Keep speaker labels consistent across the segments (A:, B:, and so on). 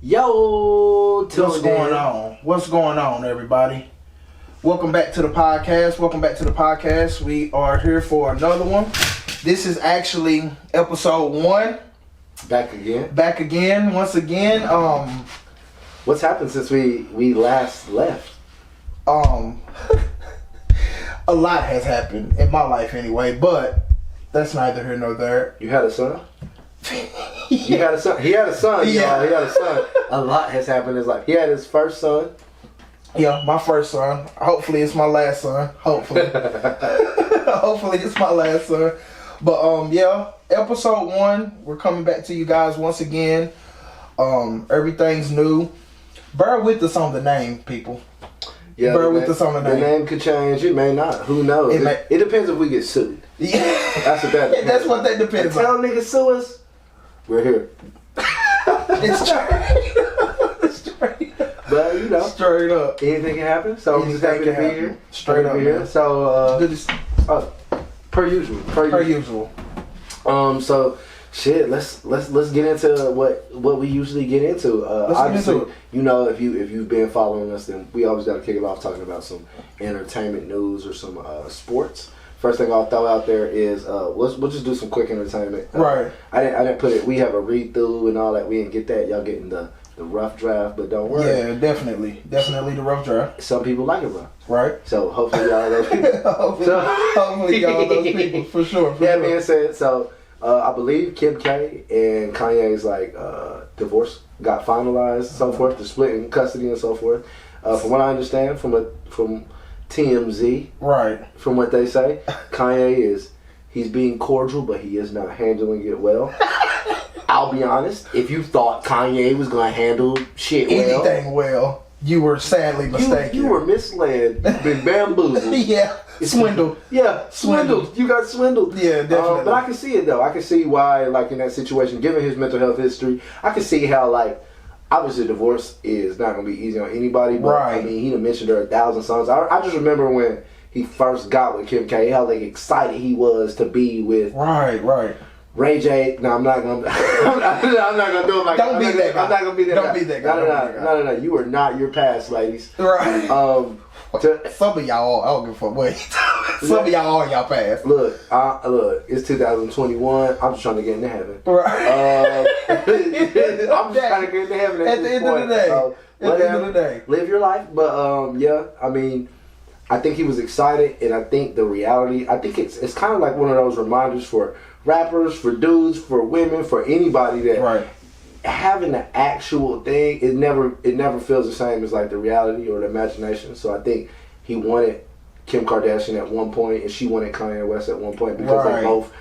A: Yo,
B: what's going on? What's going on, everybody? Welcome back to the podcast. We are here for another one. This is actually episode 1.
A: Back again.
B: Once again.
A: What's happened since we last left?
B: A lot has happened in my life anyway, but that's neither here nor there.
A: You had a son? You had a son. He had a son,
B: yeah.
A: y'all. He had a son. A lot has happened in his life. He had his first son.
B: Yeah, my first son. Hopefully it's my last son. Hopefully. Hopefully it's my last son. But yeah, episode 1. We're coming back to you guys once again. Everything's new. Bear with us on the name, people.
A: Yeah,
B: bear with us on the name.
A: The name could change. It may not. Who knows? It depends if we get sued.
B: Yeah.
A: That's what that depends.
B: That's what that depends on.
A: Tell niggas sue us. We're here.
B: It's straight.
A: But you know,
B: straight up.
A: Anything can happen. So I'm just happy to be here.
B: Straight up.
A: Here. So per usual. So shit. Let's get into what we usually get into. Obviously, you know, if you've been following us, then we always got to kick it off talking about some entertainment news or some sports. First thing I'll throw out there is we'll just do some quick entertainment.
B: Right.
A: I didn't put it. We have a read through and all that. We didn't get that. Y'all getting the rough draft, but don't worry.
B: Yeah, definitely the rough draft.
A: Some people like it rough.
B: Right.
A: So hopefully y'all are those people.
B: hopefully y'all are those people for sure.
A: That being said, so I believe Kim K and Kanye's divorce got finalized, so forth. They're splitting custody and so forth. From what I understand, from TMZ,
B: right?
A: From what they say, Kanye he's being cordial, but he is not handling it well. I'll be honest. If you thought Kanye was gonna handle
B: anything well, you were sadly mistaken.
A: You were misled, been bamboozled.
B: Yeah, swindled.
A: Yeah, swindled. You got swindled.
B: Yeah, definitely.
A: But I can see it though. I can see why, in that situation, given his mental health history, I can see how obviously divorce is not gonna be easy on anybody. But
B: right.
A: I mean, he done mentioned her 1,000 songs. I just remember when he first got with Kim K, how excited he was to be with.
B: Right.
A: Ray J. No, I'm not gonna. I'm not gonna do it like.
B: Don't be that guy.
A: I'm not gonna be that guy.
B: Don't be that guy.
A: No. You are not your past, ladies.
B: Right. Some of y'all, I don't give a fuck. Wait. Some of y'all are in y'all past.
A: Look. It's 2021. I'm just trying to get into heaven.
B: Right.
A: I'm just trying to get into heaven
B: at the end of the day.
A: Live your life, but yeah. I mean, I think he was excited, and I think the reality. I think it's kind of like one of those reminders for rappers, for dudes, for women, for anybody that having the actual thing, it never feels the same as the reality or the imagination. So I think he wanted Kim Kardashian at one point, and she wanted Kanye West at one point because they both,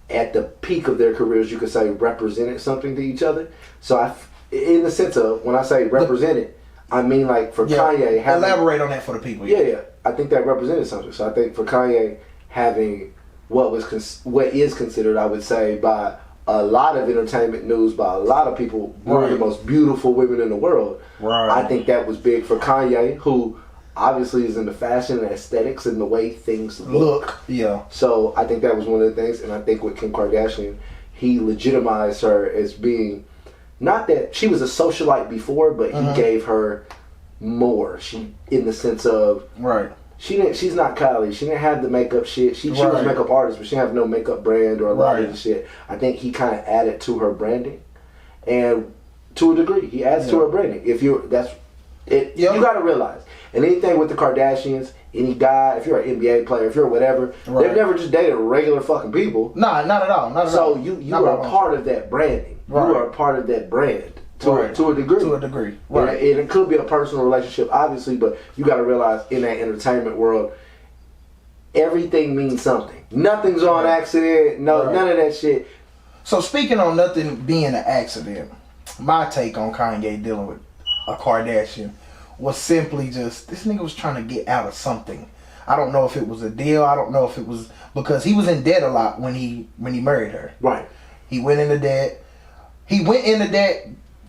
A: at the peak of their careers, you could say represented something to each other. So in the sense of when I say represented, I mean for Kanye.
B: Elaborate on that for the people.
A: Yeah. I think that represented something. So I think for Kanye having what is considered, I would say, by a lot of entertainment news, by a lot of people, one of the most beautiful women in the world.
B: Right.
A: I think that was big for Kanye, who obviously is into fashion and aesthetics and the way things look.
B: Yeah.
A: So I think that was one of the things, and I think with Kim Kardashian, he legitimized her as being, not that she was a socialite before, but he gave her more. In the sense of she's not Kylie. She didn't have the makeup shit. She was a makeup artist, but she didn't have no makeup brand or a lot of the shit. I think he kind of added to her branding, and to a degree, he adds to her branding. You got to realize, and anything with the Kardashians, any guy, if you're an NBA player, if you're whatever, they've never just dated regular fucking people.
B: Nah, not at all.
A: So you are a part of that branding. You are a part of that brand. To a degree.
B: To a degree.
A: Right. And it could be a personal relationship, obviously, but you got to realize in that entertainment world, everything means something. Nothing's on accident. None of that shit.
B: So speaking on nothing being an accident, my take on Kanye dealing with a Kardashian was simply just, this nigga was trying to get out of something. I don't know if it was a deal. I don't know if it was because he was in debt a lot when he married her.
A: Right.
B: He went into debt.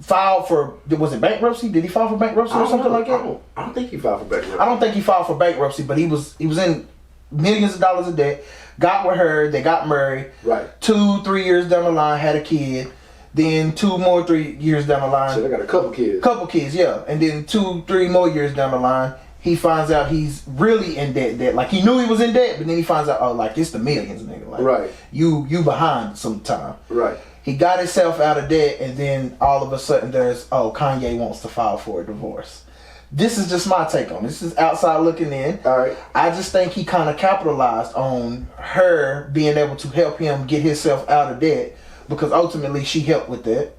B: Filed for, was it bankruptcy? Did he file for bankruptcy or something like that?
A: I don't think he filed for bankruptcy.
B: I don't think he filed for bankruptcy, but he was in millions of dollars of debt. Got with her, they got married.
A: Right.
B: 2-3 years down the line, had a kid. Then 3 years down the line.
A: So they got a couple kids.
B: Yeah. And then 3 more years down the line, he finds out he's really in debt. Like, he knew he was in debt, but then he finds out, oh, like, it's the millions, nigga. Like,
A: right.
B: You behind some time.
A: Right.
B: He got himself out of debt, and then all of a sudden there's, Kanye wants to file for a divorce. This is just my take on it. This is outside looking in.
A: All right.
B: I just think he kind of capitalized on her being able to help him get himself out of debt, because ultimately she helped with that.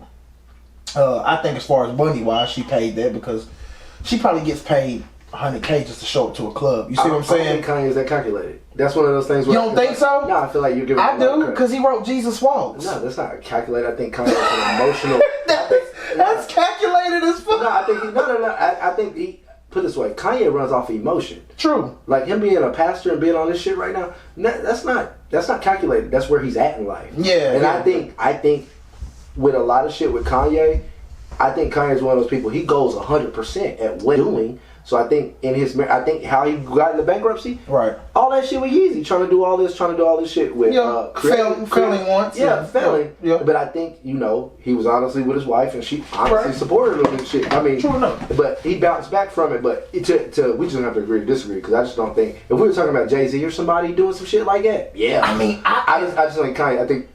B: I think as far as money wise, she paid that, because she probably gets paid $100K just to show up to a club. You see what I'm saying?
A: I don't think Kanye is that calculated. That's one of those things where...
B: You don't think so?
A: No, I feel like you're giving
B: I do, because he wrote Jesus Walks.
A: No, that's not calculated. I think Kanye is an emotional...
B: That's calculated as fuck.
A: No, I think he... No. I think he... Put it this way, Kanye runs off emotion.
B: True.
A: Like him being a pastor and being on this shit right now, that's not calculated. That's where he's at in life.
B: Yeah.
A: And
B: yeah.
A: I think with a lot of shit with Kanye, I think Kanye's one of those people. He goes 100% at what he's doing. So I think how he got into bankruptcy,
B: right?
A: All that shit was easy. Trying to do all this shit with
B: failing once.
A: Yeah, failing.
B: Yeah.
A: But I think he was honestly with his wife, and she honestly supported him and shit. I mean,
B: true enough.
A: But he bounced back from it. But we just don't have to agree to disagree, because I just don't think if we were talking about Jay-Z or somebody doing some shit like that, yeah.
B: I mean,
A: I just think Kanye. I think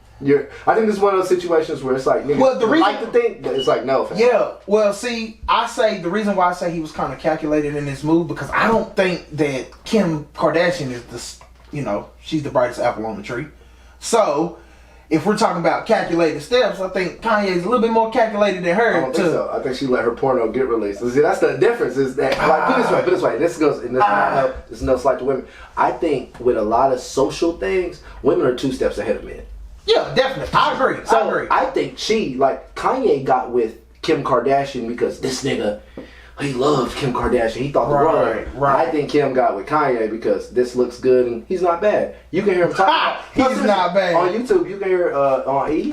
A: this is one of those situations where it's like, niggas like to think, but it's like, no. Fam.
B: Yeah, well, see, the reason why I say he was kind of calculated in this move, because I don't think that Kim Kardashian is she's the brightest apple on the tree. So, if we're talking about calculated steps, I think Kanye is a little bit more calculated than her.
A: I don't think so. I think she let her porno get released. See, that's the difference. Is that put it this way. This is no slight to women. I think with a lot of social things, women are 2 steps ahead of men.
B: Yeah, definitely. I agree.
A: I think Kanye got with Kim Kardashian because this nigga, he loved Kim Kardashian. He thought the world of her.
B: Right.
A: I think Kim got with Kanye because this looks good and he's not bad. You can hear him talk.
B: He's not bad.
A: On YouTube, you can hear on E,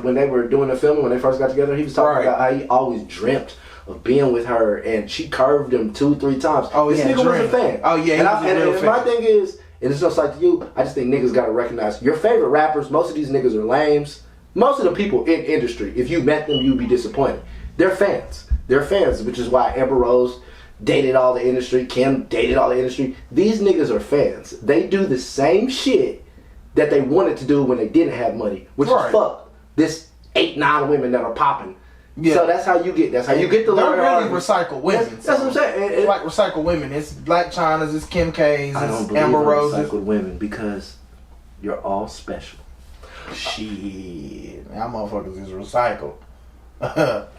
A: when they were doing the filming, when they first got together, he was talking about how he always dreamt of being with her, and she curved him 2-3 times.
B: Oh,
A: this nigga was a fan.
B: Oh, yeah,
A: and my thing is, and it's just like you, I just think niggas gotta recognize your favorite rappers. Most of these niggas are lames. Most of the people in industry, if you met them, you'd be disappointed. They're fans. Which is why Amber Rose dated all the industry. Kim dated all the industry. These niggas are fans. They do the same shit that they wanted to do when they didn't have money, which is fuck this 8-9 women that are popping. Yeah. So that's how you get the
B: They're really recycled women.
A: That's what I'm saying.
B: It's like recycled women. It's Black China's, it's Kim K's, it's Amber Rose's.
A: Recycled women, because you're all special.
B: Shit. Y'all motherfuckers is recycled.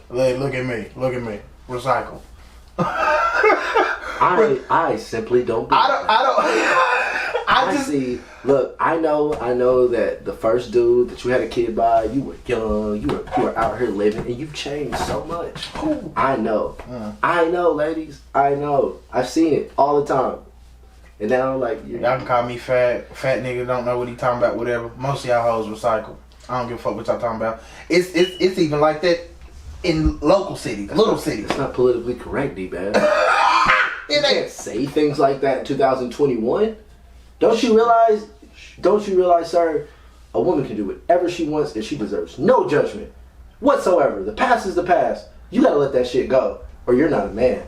B: Look at me. Recycle.
A: I simply don't. I see. Look, I know that the first dude that you had a kid by, you were young, you were out here living, and you've changed so much.
B: Ooh.
A: I know, ladies. I know. I've seen it all the time. And now, like,
B: y'all can call me fat nigga. Don't know what he talking about. Whatever. Most of y'all hoes recycle. I don't give a fuck what y'all talking about. It's even like that in local cities, little cities.
A: It's not politically correct, D Badd. You can't say things like that in 2021. Don't you realize, sir, a woman can do whatever she wants and she deserves no judgment whatsoever. The past is the past. You gotta let that shit go, or you're not a man.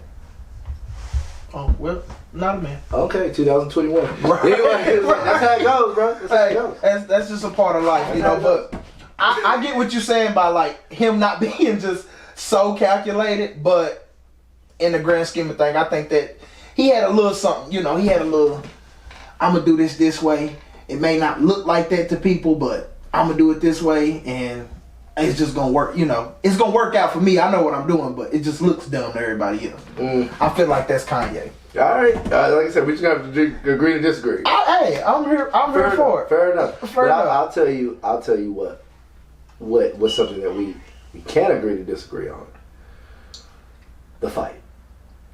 B: Oh, well, not a man.
A: Okay, 2021. Right. Anyway, that's how it goes, bro. That's how it goes.
B: That's just a part of life, But I get what you're saying by, like, him not being just so calculated, but in the grand scheme of things, I think that he had a little something, he had a little, I'm going to do this way. It may not look like that to people, but I'm going to do it this way, and it's just going to work, It's going to work out for me. I know what I'm doing, but it just looks dumb to everybody else. I feel like that's Kanye.
A: All right. Like I said, we just have to agree to disagree.
B: Hey, I'm here for it.
A: Fair enough. I'll tell you what's something that we can agree to disagree on. The fight.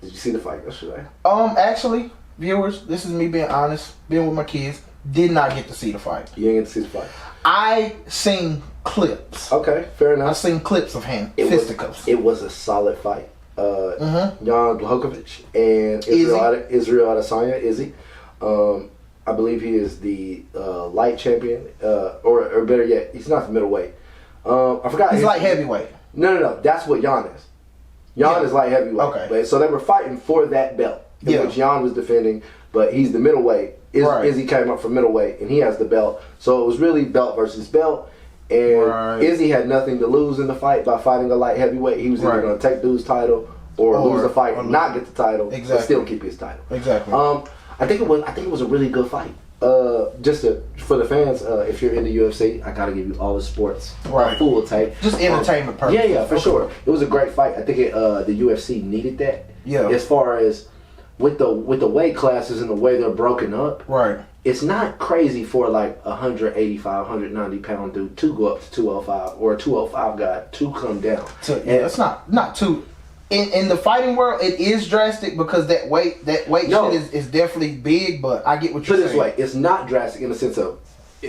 A: Did you see the fight yesterday?
B: Actually, viewers, this is me being honest, being with my kids, did not get to see the fight.
A: You didn't get to see the fight?
B: I seen clips.
A: Okay, fair enough.
B: I seen clips of him, fisticuffs.
A: It was a solid fight. Jan Blachowicz and Israel Adesanya, Izzy. I believe he is the light champion, or better yet, he's not the middleweight. I forgot.
B: He's light heavyweight.
A: No. That's what Jan is. Jan is light heavyweight.
B: Okay.
A: But, so they were fighting for that belt, which Jan was defending, but he's the middleweight. Izzy came up from middleweight, and he has the belt. So it was really belt versus belt. And Izzy had nothing to lose in the fight by fighting a light heavyweight. He was either going to take dude's title or lose the fight and not get the title, but still keep his title.
B: Exactly.
A: I think it was a really good fight. For the fans, if you're into UFC, I gotta give you all the sports full tape.
B: Just entertainment purpose.
A: Yeah, for sure. It was a great fight. I think the UFC needed that.
B: Yeah.
A: As far as with the weight classes and the way they're broken up.
B: Right.
A: It's not crazy for like 185, 190 pound dude to go up to 205 or a 205 guy to come down.
B: It's not too. In the fighting world, it is drastic because that weight shit is definitely big. But I get what you're saying.
A: Put it this way, it's not drastic in the sense of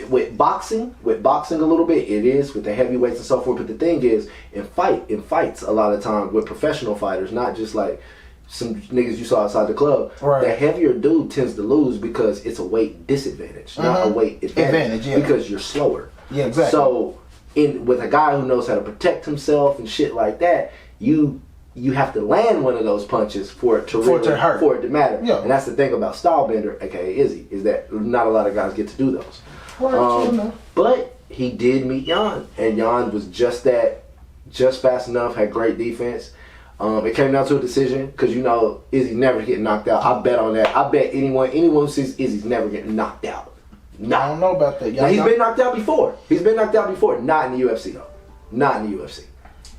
A: with boxing a little bit. It is with the heavyweights and so forth. But the thing is, in fights, a lot of time with professional fighters, not just like some niggas you saw outside the club, the heavier dude tends to lose because it's a weight disadvantage, not a weight advantage. Because you're slower.
B: Yeah, exactly.
A: So, with a guy who knows how to protect himself and shit like that, you have to land one of those punches for it to hurt, for it to matter. Yeah. And that's the thing about Stylebender, aka Izzy, is that not a lot of guys get to do those. But he did meet Jan, and Jan was just fast enough, had great defense. It came down to a decision because Izzy never getting knocked out. I bet on that. I bet anyone who sees Izzy's never getting knocked out.
B: I don't know about that.
A: Now, he's been knocked out before. Not in the UFC though. Not in the UFC.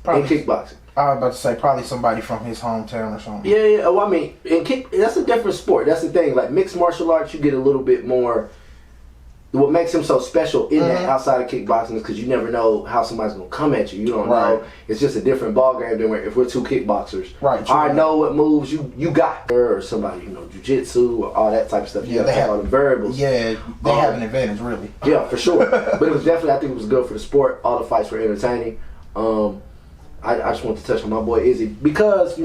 A: Probably in kickboxing.
B: I was about to say probably somebody from his hometown or something.
A: Yeah. Well, I mean, that's a different sport. That's the thing. Like mixed martial arts, you get a little bit more. What makes him so special in that outside of kickboxing is because you never know how somebody's gonna come at you. You don't know. It's just a different ball game than if we're two kickboxers. Right. I know what moves you got, or somebody jiu-jitsu or all that type of stuff. They have all the variables.
B: Yeah, they have an advantage, really.
A: Yeah, for sure. But it was definitely, I think it was good for the sport. All the fights were entertaining. I just want to touch on my boy Izzy because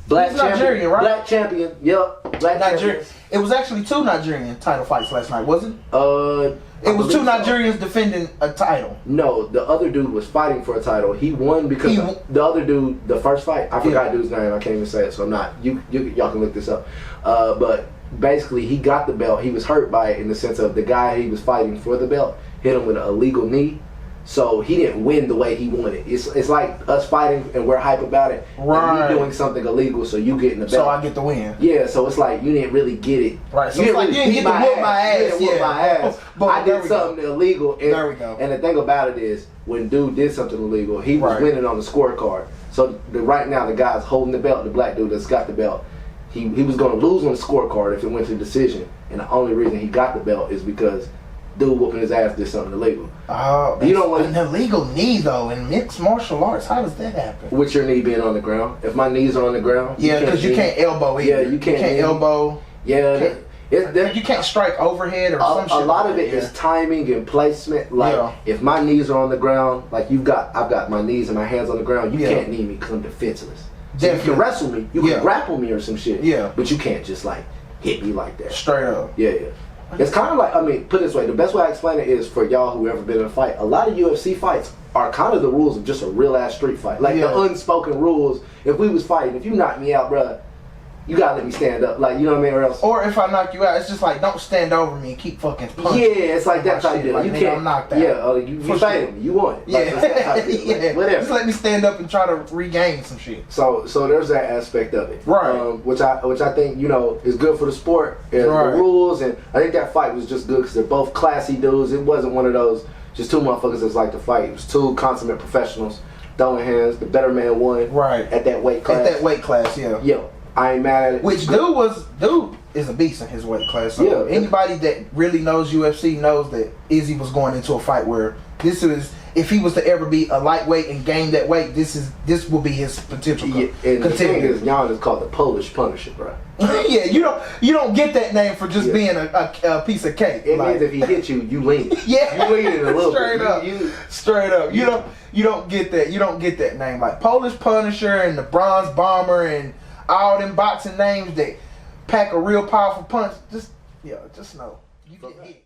A: Black champion, Nigerian, right? Black champion, yep. Black Nigerian.
B: It was actually 2 Nigerian title fights last night, wasn't it? It was 2 Nigerians defending a title.
A: No, the other dude was fighting for a title. He won because the other dude, the first fight, I forgot dude's name. I can't even say it, so I'm not. Y'all can look this up. But basically, he got the belt. He was hurt by it in the sense of the guy he was fighting for the belt hit him with an illegal knee. So he didn't win the way he wanted. It's like us fighting and we're hype about it. Right. And you doing something illegal, so you getting the belt.
B: So I get the win.
A: Yeah. So it's like you didn't really get it.
B: Right. So you didn't get to whoop my ass.
A: You didn't whoop my ass.
B: But
A: I did something illegal. And,
B: there we go.
A: And the thing about it is, when dude did something illegal, he was winning on the scorecard. So right now the guy's holding the belt. The black dude that's got the belt. He was going to lose on the scorecard if it went to decision. And the only reason he got the belt is because dude whooping his ass did something illegal.
B: Oh, you don't want an illegal knee though in mixed martial arts. How does that happen?
A: With your knee being on the ground. If my knees are on the ground,
B: yeah, because you can't elbow either.
A: Yeah, you can't
B: elbow.
A: Yeah,
B: you can't strike overhead or some shit.
A: A lot of it is timing and placement. Like if my knees are on the ground, like I've got my knees and my hands on the ground. You can't knee me because I'm defenseless. So you can wrestle me, you can grapple me or some shit. Yeah, but you can't just like hit me like that.
B: Straight up.
A: Yeah. It's kind of like, put it this way, the best way I explain it is for y'all who ever been in a fight, a lot of UFC fights are kind of the rules of just a real ass street fight. Like the unspoken rules, if we was fighting, if you knock me out, bruh, you gotta let me stand up. Like, you know what I mean? Or else.
B: Or if I knock you out, it's just like, don't stand over me and keep fucking punching.
A: Yeah, it's like that type of deal.
B: Like,
A: you can't.
B: I'm knocked out.
A: Yeah, you failed me. You won.
B: Yeah.
A: Like, whatever.
B: Just let me stand up and try to regain some shit.
A: So there's that aspect of it.
B: Right.
A: Which I think, is good for the sport and the rules. And I think that fight was just good because they're both classy dudes. It wasn't one of those just 2 motherfuckers that's like to fight. It was 2 consummate professionals throwing hands. The better man won. Right. At that weight class.
B: Yeah.
A: Yeah. I ain't mad at it.
B: Which dude is a beast in his weight class. So anybody that really knows UFC knows that Izzy was going into a fight where this is, if he was to ever be a lightweight and gain that weight, this will be his potential.
A: And the thing is, Jan is called the Polish Punisher, bro.
B: Yeah, you don't get that name for just being a piece of cake.
A: It means if he hits you, you lean.
B: Yeah,
A: you lean a little
B: straight
A: bit.
B: Up. Straight up. You don't get that. You don't get that name like Polish Punisher and the Bronze Bomber and all them boxing names that pack a real powerful punch. Just know you get hit.